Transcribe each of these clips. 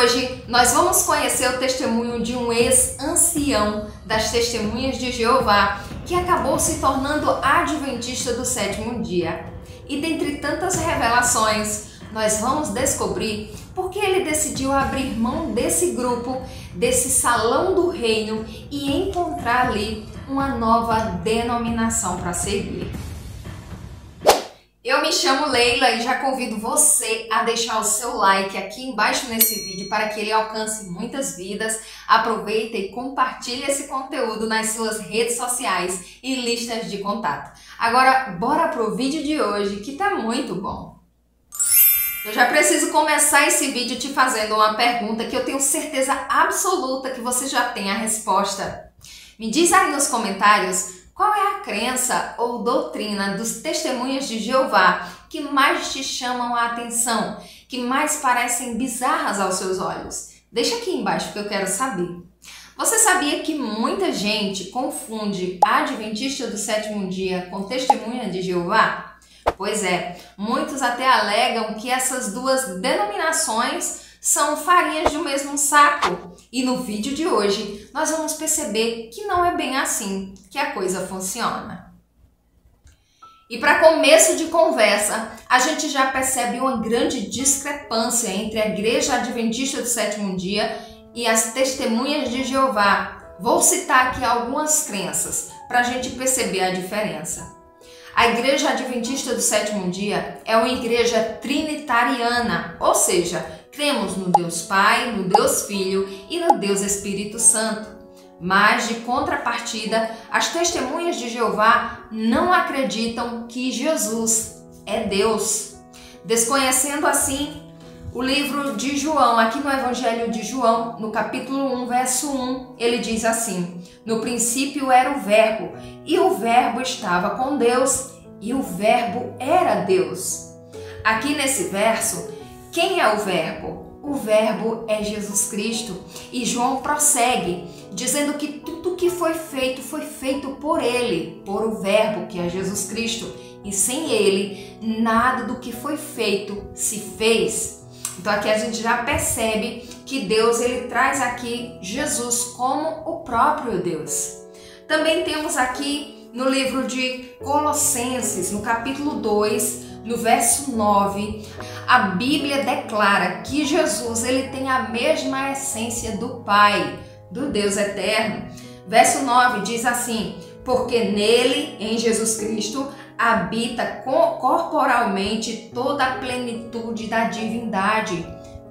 hoje nós vamos conhecer o testemunho de um ex-ancião das Testemunhas de Jeová que acabou se tornando adventista do sétimo dia. E dentre tantas revelações, nós vamos descobrir por que ele decidiu abrir mão desse grupo, desse salão do reino e encontrar ali uma nova denominação para seguir. Eu me chamo Leila e já convido você a deixar o seu like aqui embaixo nesse vídeo para que ele alcance muitas vidas. Aproveita e compartilhe esse conteúdo nas suas redes sociais e listas de contato. Agora, bora pro vídeo de hoje que tá muito bom. Eu já preciso começar esse vídeo te fazendo uma pergunta que eu tenho certeza absoluta que você já tem a resposta. Me diz aí nos comentários qual é a crença ou doutrina dos Testemunhas de Jeová que mais te chamam a atenção, que mais parecem bizarras aos seus olhos. Deixa aqui embaixo que eu quero saber. Você sabia que muita gente confunde Adventista do sétimo dia com Testemunha de Jeová? Pois é, muitos até alegam que essas duas denominações são farinhas do mesmo saco. E no vídeo de hoje nós vamos perceber que não é bem assim que a coisa funciona. E para começo de conversa, a gente já percebe uma grande discrepância entre a Igreja Adventista do sétimo dia e as Testemunhas de Jeová. Vou citar aqui algumas crenças para a gente perceber a diferença. A Igreja Adventista do sétimo dia é uma igreja trinitariana, ou seja, cremos no Deus Pai, no Deus Filho e no Deus Espírito Santo. Mas, de contrapartida, as Testemunhas de Jeová não acreditam que Jesus é Deus. Desconhecendo assim o livro de João, aqui no Evangelho de João, no capítulo 1, verso 1, ele diz assim: no princípio era o Verbo, e o Verbo estava com Deus, e o Verbo era Deus. Aqui nesse verso, quem é o Verbo? O Verbo é Jesus Cristo. E João prossegue, dizendo que tudo que foi feito por Ele, por o Verbo, que é Jesus Cristo. E sem Ele, nada do que foi feito se fez. Então aqui a gente já percebe que Deus ele traz aqui Jesus como o próprio Deus. Também temos aqui no livro de Colossenses, no capítulo 2, no verso 9, a Bíblia declara que Jesus ele tem a mesma essência do Pai, do Deus eterno. Verso 9 diz assim: porque nele, em Jesus Cristo, habita corporalmente toda a plenitude da divindade.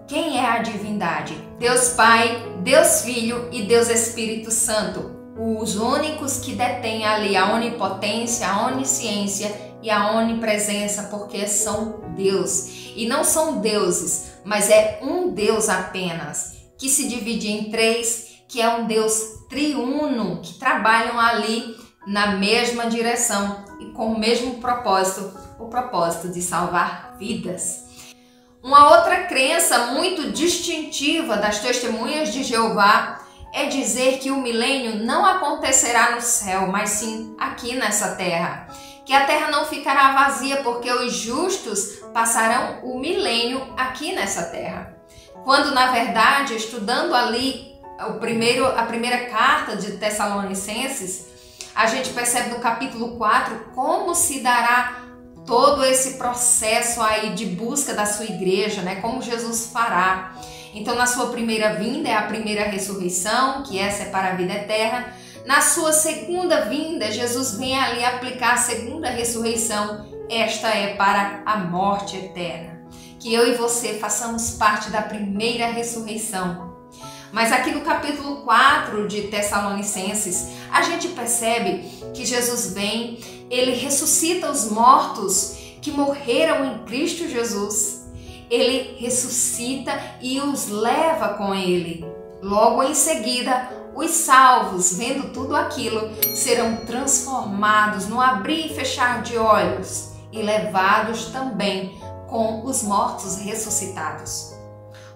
Quem é a divindade? Deus Pai, Deus Filho e Deus Espírito Santo. Os únicos que detêm ali a onipotência, a onisciência e a onipresença, porque são Deus. E não são deuses, mas é um Deus apenas, que se divide em três, que é um Deus triuno, que trabalham ali na mesma direção e com o mesmo propósito, o propósito de salvar vidas. Uma outra crença muito distintiva das Testemunhas de Jeová é dizer que o milênio não acontecerá no céu, mas sim aqui nessa terra. Que a terra não ficará vazia porque os justos passarão o milênio aqui nessa terra. Quando, na verdade, estudando ali a primeira carta de Tessalonicenses, a gente percebe no capítulo 4 como se dará todo esse processo aí de busca da sua igreja, né? Como Jesus fará. Então, na sua primeira vinda é a primeira ressurreição, que essa é para a vida eterna. Na sua segunda vinda, Jesus vem ali aplicar a segunda ressurreição. Esta é para a morte eterna. Que eu e você façamos parte da primeira ressurreição. Mas aqui no capítulo 4 de Tessalonicenses, a gente percebe que Jesus vem, ele ressuscita os mortos que morreram em Cristo Jesus. Ele ressuscita e os leva com ele. Logo em seguida, os salvos, vendo tudo aquilo, serão transformados no abrir e fechar de olhos e levados também com os mortos ressuscitados.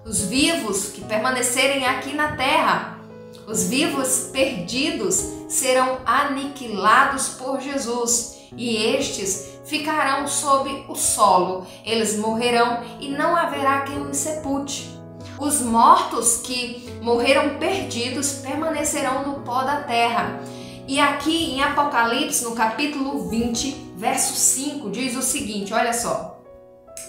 Os vivos que permanecerem aqui na terra, os vivos perdidos, serão aniquilados por Jesus e estes ficarão sob o solo. Eles morrerão e não haverá quem os sepulte. Os mortos que morreram perdidos permanecerão no pó da terra. E aqui em Apocalipse, no capítulo 20, verso 5, diz o seguinte, olha só.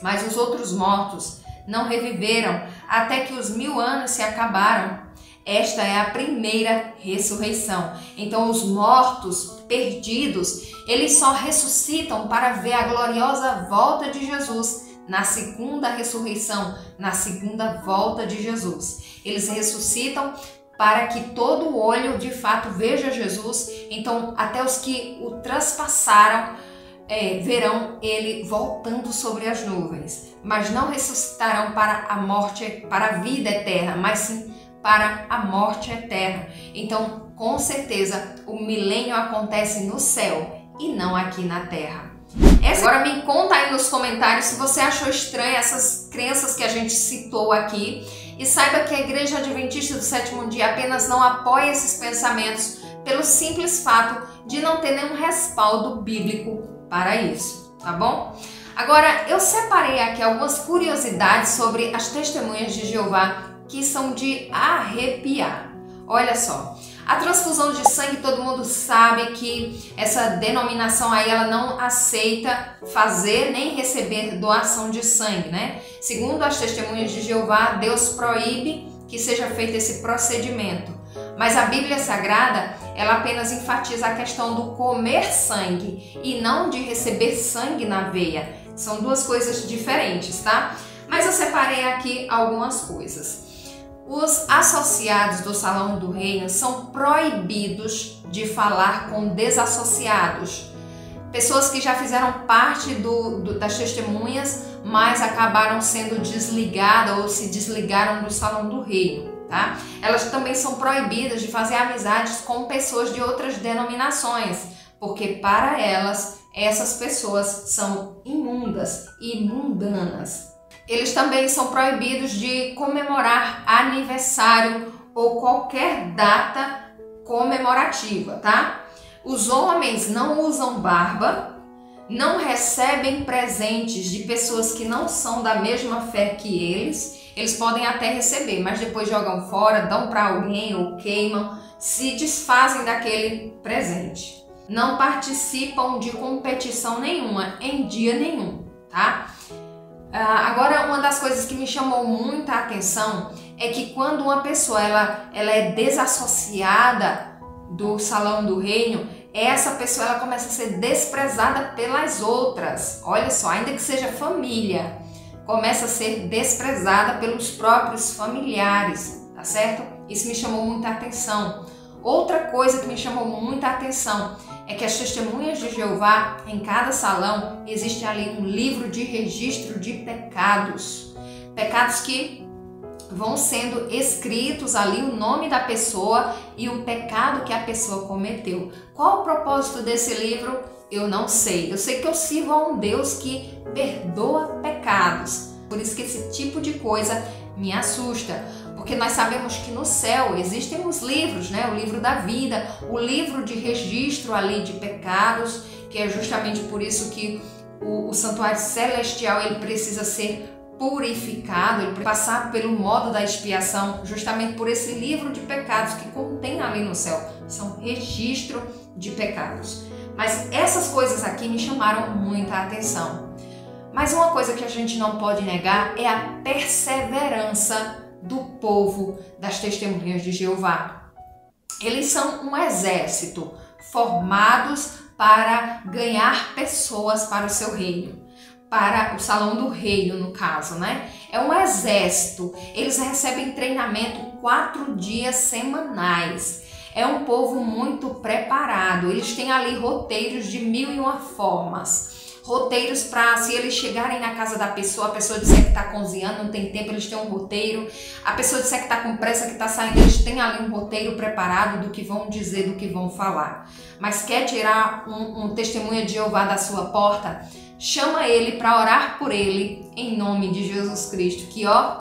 Mas os outros mortos não reviveram até que os 1000 anos se acabaram. Esta é a primeira ressurreição. Então os mortos perdidos, eles só ressuscitam para ver a gloriosa volta de Jesus na segunda ressurreição, na segunda volta de Jesus. Eles ressuscitam para que todo olho de fato veja Jesus. Então até os que o transpassaram verão ele voltando sobre as nuvens, mas não ressuscitarão para a morte, para a vida eterna, mas sim para a morte eterna. Então, com certeza, o milênio acontece no céu e não aqui na terra. Agora me conta aí nos comentários se você achou estranho essas crenças que a gente citou aqui, e saiba que a Igreja Adventista do Sétimo Dia apenas não apoia esses pensamentos pelo simples fato de não ter nenhum respaldo bíblico para isso, tá bom? Agora, eu separei aqui algumas curiosidades sobre as testemunhas de Jeová que são de arrepiar. Olha só, a transfusão de sangue, todo mundo sabe que essa denominação aí, ela não aceita fazer nem receber doação de sangue, né? Segundo as testemunhas de Jeová, Deus proíbe que seja feito esse procedimento. Mas a Bíblia Sagrada, ela apenas enfatiza a questão do comer sangue e não de receber sangue na veia. São duas coisas diferentes, tá? Mas eu separei aqui algumas coisas. Os associados do Salão do Reino são proibidos de falar com desassociados. Pessoas que já fizeram parte das testemunhas, mas acabaram sendo desligadas ou se desligaram do Salão do Reino, tá? Elas também são proibidas de fazer amizades com pessoas de outras denominações, porque para elas, essas pessoas são imundas e mundanas. Eles também são proibidos de comemorar aniversário ou qualquer data comemorativa, tá? Os homens não usam barba, não recebem presentes de pessoas que não são da mesma fé que eles. Eles podem até receber, mas depois jogam fora, dão para alguém ou queimam, se desfazem daquele presente. Não participam de competição nenhuma, em dia nenhum, tá? Agora, uma das coisas que me chamou muita atenção é que quando uma pessoa ela é desassociada do Salão do Reino, essa pessoa ela começa a ser desprezada pelas outras. Olha só, ainda que seja família, começa a ser desprezada pelos próprios familiares, tá certo? Isso me chamou muita atenção. Outra coisa que me chamou muita atenção é que as testemunhas de Jeová, em cada salão, existe ali um livro de registro de pecados. Pecados que vão sendo escritos ali, o nome da pessoa e o pecado que a pessoa cometeu. Qual o propósito desse livro? Eu não sei. Eu sei que eu sirvo a um Deus que perdoa pecados. Por isso que esse tipo de coisa me assusta. Porque nós sabemos que no céu existem os livros, né? O livro da vida, o livro de registro ali de pecados, que é justamente por isso que o santuário celestial ele precisa ser purificado, ele precisa passar pelo modo da expiação, justamente por esse livro de pecados que contém ali no céu. São registro de pecados. Mas essas coisas aqui me chamaram muita atenção. Mas uma coisa que a gente não pode negar é a perseverança do povo das testemunhas de Jeová. Eles são um exército formados para ganhar pessoas para o seu reino, para o Salão do Reino, no caso, né? É um exército. Eles recebem treinamento 4 dias semanais. É um povo muito preparado. Eles têm ali roteiros de 1001 formas. Roteiros para, se eles chegarem na casa da pessoa, a pessoa disser que está cozinhando, não tem tempo, eles têm um roteiro. A pessoa disser que está com pressa, que está saindo, eles têm ali um roteiro preparado do que vão dizer, do que vão falar. Mas quer tirar um testemunha de Jeová da sua porta? Chama ele para orar por ele, em nome de Jesus Cristo, que ó,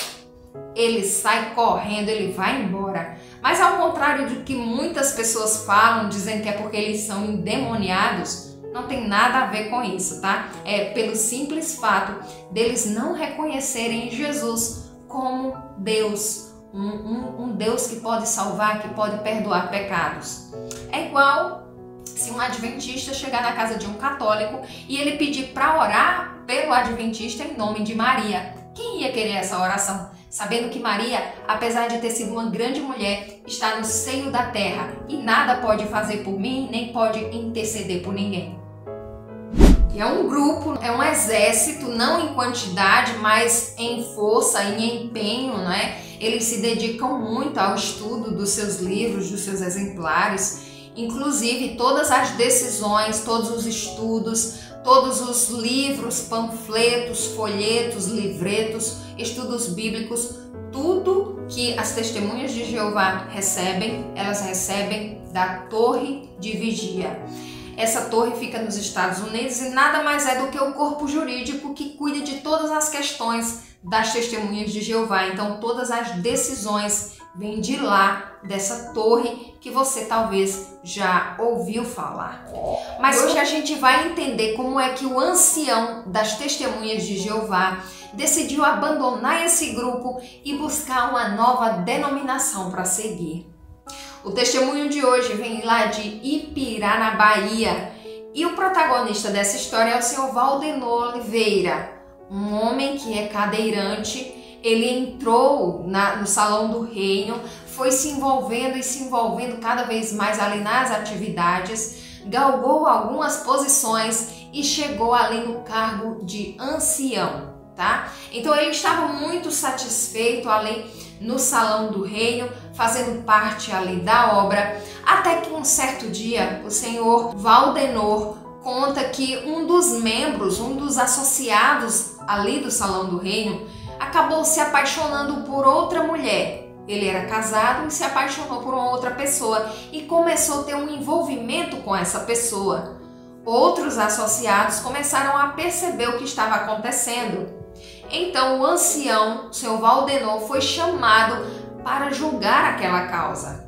ele sai correndo, ele vai embora. Mas ao contrário do que muitas pessoas falam, dizendo que é porque eles são endemoniados, não tem nada a ver com isso, tá? É pelo simples fato deles não reconhecerem Jesus como Deus, um Deus que pode salvar, que pode perdoar pecados. É igual se um adventista chegar na casa de um católico e ele pedir para orar pelo adventista em nome de Maria. Quem ia querer essa oração? Sabendo que Maria, apesar de ter sido uma grande mulher, está no seio da terra e nada pode fazer por mim, nem pode interceder por ninguém. É um grupo, é um exército, não em quantidade, mas em força, em empenho, né? Eles se dedicam muito ao estudo dos seus livros, dos seus exemplares, inclusive todas as decisões, todos os estudos, todos os livros, panfletos, folhetos, livretos, estudos bíblicos, tudo que as testemunhas de Jeová recebem, elas recebem da torre de vigia. Essa torre fica nos Estados Unidos e nada mais é do que o corpo jurídico que cuida de todas as questões das testemunhas de Jeová. Então todas as decisões vêm de lá, dessa torre que você talvez já ouviu falar. Mas hoje a gente vai entender como é que o ancião das testemunhas de Jeová decidiu abandonar esse grupo e buscar uma nova denominação para seguir. O testemunho de hoje vem lá de Ipirá, na Bahia, e o protagonista dessa história é o senhor Valdenor Oliveira, um homem que é cadeirante. Ele entrou no Salão do Reino, foi se envolvendo cada vez mais ali nas atividades, galgou algumas posições e chegou ali no cargo de ancião, tá? Então ele estava muito satisfeito ali no Salão do Reino, fazendo parte ali da obra, até que um certo dia o senhor Valdenor conta que um dos membros, um dos associados ali do Salão do Reino, acabou se apaixonando por outra mulher. Ele era casado e se apaixonou por uma outra pessoa e começou a ter um envolvimento com essa pessoa. Outros associados começaram a perceber o que estava acontecendo. Então o ancião, o senhor Valdenor, foi chamado para julgar aquela causa.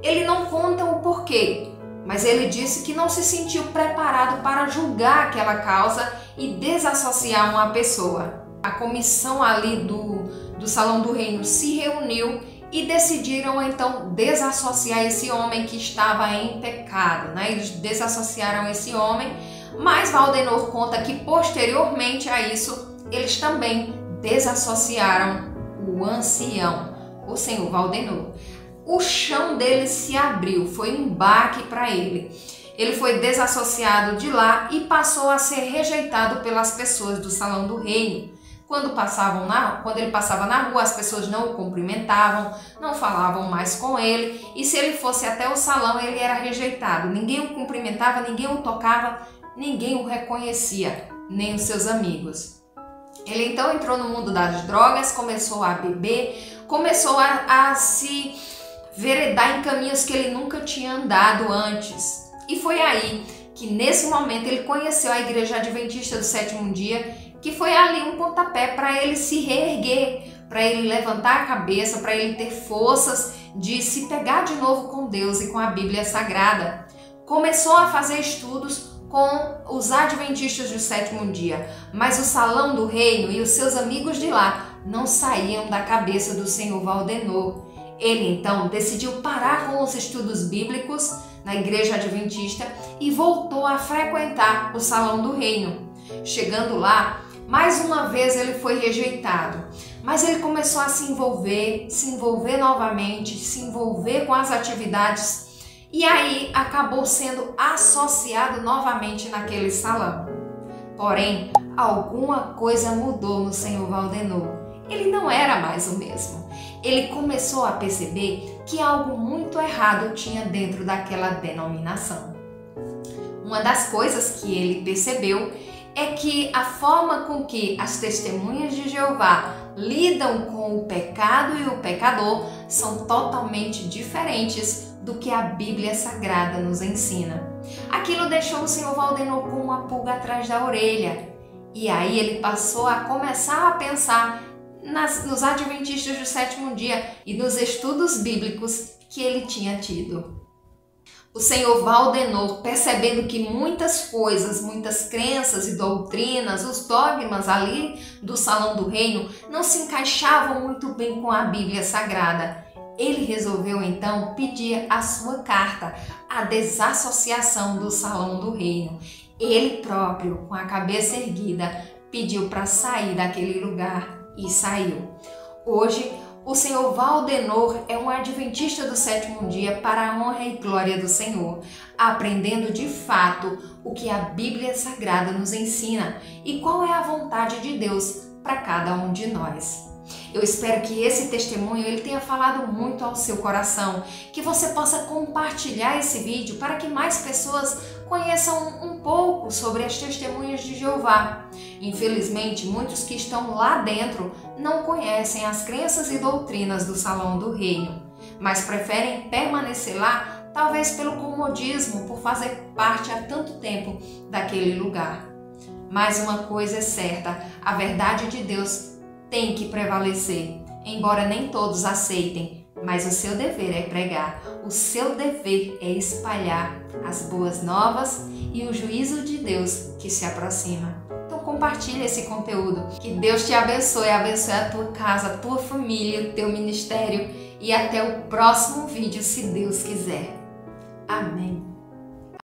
Ele não conta o porquê, mas ele disse que não se sentiu preparado para julgar aquela causa e desassociar uma pessoa. A comissão ali do Salão do Reino se reuniu e decidiram então desassociar esse homem que estava em pecado, né? Eles desassociaram esse homem, mas Valdenor conta que posteriormente a isso eles também desassociaram o ancião, o senhor Valdenor. O chão dele se abriu, foi um baque para ele. Ele foi desassociado de lá e passou a ser rejeitado pelas pessoas do Salão do Reino. Quando ele passava na rua, as pessoas não o cumprimentavam, não falavam mais com ele, e se ele fosse até o salão, ele era rejeitado. Ninguém o cumprimentava, ninguém o tocava, ninguém o reconhecia, nem os seus amigos. Ele então entrou no mundo das drogas, começou a beber, começou a se veredar em caminhos que ele nunca tinha andado antes. E foi aí que, nesse momento, ele conheceu a Igreja Adventista do Sétimo Dia, que foi ali um pontapé para ele se reerguer, para ele levantar a cabeça, para ele ter forças de se pegar de novo com Deus e com a Bíblia Sagrada. Começou a fazer estudos com os Adventistas do Sétimo Dia, mas o Salão do Reino e os seus amigos de lá não saíam da cabeça do senhor Valdenor. Ele então decidiu parar com os estudos bíblicos na Igreja Adventista e voltou a frequentar o Salão do Reino. Chegando lá, mais uma vez ele foi rejeitado, mas ele começou a se envolver novamente, se envolver com as atividades e aí acabou sendo associado novamente naquele salão. Porém, alguma coisa mudou no senhor Valdenor. Ele não era mais o mesmo. Ele começou a perceber que algo muito errado tinha dentro daquela denominação. Uma das coisas que ele percebeu é que a forma com que as testemunhas de Jeová lidam com o pecado e o pecador são totalmente diferentes do que a Bíblia Sagrada nos ensina. Aquilo deixou o senhor Valdenor com uma pulga atrás da orelha. E aí ele passou a começar a pensar nos Adventistas do Sétimo Dia e nos estudos bíblicos que ele tinha tido. O senhor Valdenor, percebendo que muitas coisas, muitas crenças e doutrinas, os dogmas ali do Salão do Reino não se encaixavam muito bem com a Bíblia Sagrada, ele resolveu então pedir a sua carta, a desassociação do Salão do Reino. Ele próprio, com a cabeça erguida, pediu para sair daquele lugar e saiu. Hoje, o senhor Valdenor é um adventista do sétimo dia para a honra e glória do Senhor, aprendendo de fato o que a Bíblia Sagrada nos ensina e qual é a vontade de Deus para cada um de nós. Eu espero que esse testemunho ele tenha falado muito ao seu coração, que você possa compartilhar esse vídeo para que mais pessoas conheçam um pouco sobre as testemunhas de Jeová. Infelizmente, muitos que estão lá dentro não conhecem as crenças e doutrinas do Salão do Reino, mas preferem permanecer lá, talvez pelo comodismo, por fazer parte há tanto tempo daquele lugar. Mas uma coisa é certa, a verdade de Deus tem que prevalecer, embora nem todos aceitem, mas o seu dever é pregar, o seu dever é espalhar as boas novas e o juízo de Deus que se aproxima. Então compartilhe esse conteúdo, que Deus te abençoe a tua casa, a tua família, o teu ministério e até o próximo vídeo, se Deus quiser. Amém.